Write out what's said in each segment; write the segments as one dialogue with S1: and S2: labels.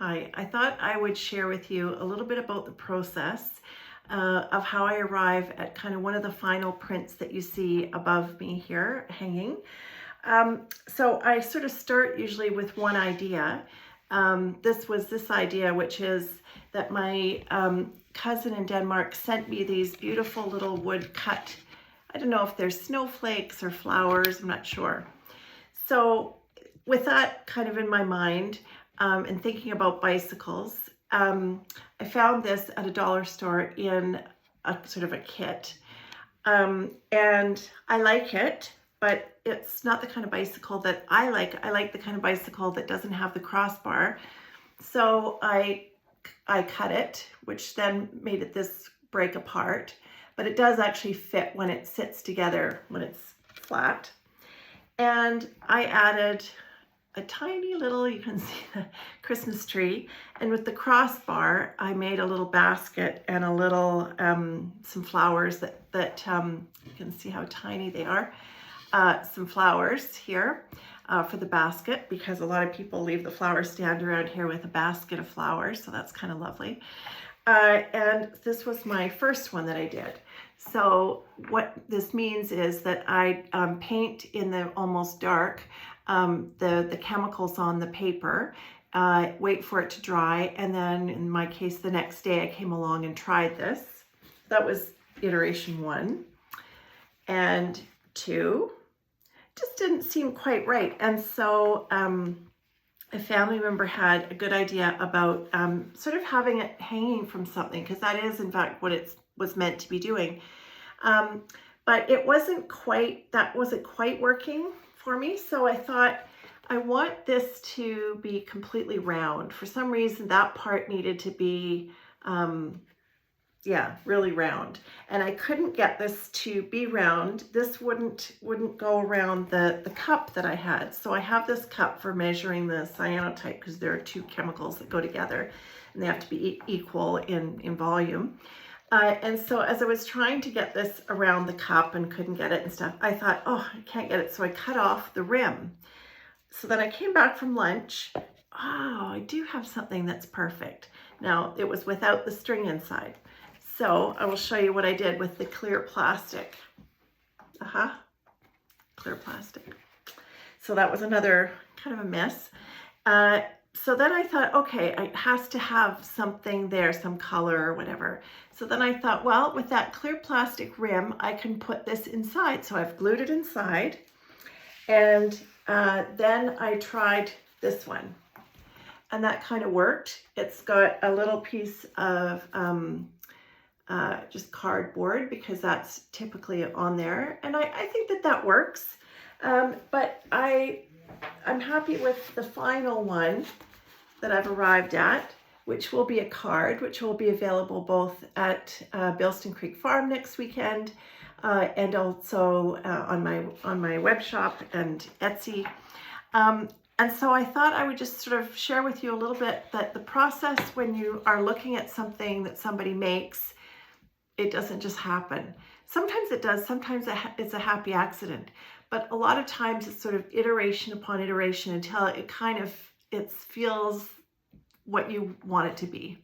S1: Hi, I thought I would share with you a little bit about the process of how I arrive at kind of one of the final prints that you see above me here hanging. So I sort of start usually with one idea. This was this idea, which is that my cousin in Denmark sent me these beautiful little wood cut, I don't know if they're snowflakes or flowers, I'm not sure. So with that kind of in my mind, and thinking about bicycles, I found this at a dollar store in a sort of a kit. And I like it, but it's not the kind of bicycle that I like. I like the kind of bicycle that doesn't have the crossbar. So I cut it, which then made it this break apart, but it does actually fit when it sits together, when it's flat. And I added a tiny little, you can see the Christmas tree, and with the crossbar I made a little basket and a little some flowers that you can see how tiny they are, some flowers here for the basket, because a lot of people leave the flower stand around here with a basket of flowers, so that's kind of lovely. And this was my first one that I did. So what this means is that I paint in the almost dark the chemicals on the paper, wait for it to dry, and then in my case the next day I came along and tried this. That was iteration 1. And 2 just didn't seem quite right, and so a family member had a good idea about sort of having it hanging from something, because that is in fact what it was meant to be doing. But it wasn't quite working for me. So I thought, I want this to be completely round. For some reason, that part needed to be, really round. And I couldn't get this to be round. This wouldn't go around the cup that I had. So I have this cup for measuring the cyanotype, because there are 2 chemicals that go together and they have to be equal in volume. And so as I was trying to get this around the cup and couldn't get it and stuff, I thought, oh, I can't get it. So I cut off the rim. So then I came back from lunch. Oh, I do have something that's perfect. Now, it was without the string inside. So I will show you what I did with the clear plastic. Clear plastic. So that was another kind of a mess. So then I thought, okay, it has to have something there, some color or whatever. So then I thought, well, with that clear plastic rim, I can put this inside. So I've glued it inside. And then I tried this one. And that kind of worked. It's got a little piece of just cardboard, because that's typically on there. And I think that works. But I'm happy with the final one that I've arrived at, which will be a card, which will be available both at Bilston Creek Farm next weekend and also on my web shop and Etsy. And so I thought I would just sort of share with you a little bit that the process when you are looking at something that somebody makes, it doesn't just happen. Sometimes it does, sometimes it's a happy accident. But a lot of times it's sort of iteration upon iteration until it feels what you want it to be.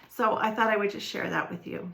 S1: So I thought I would just share that with you.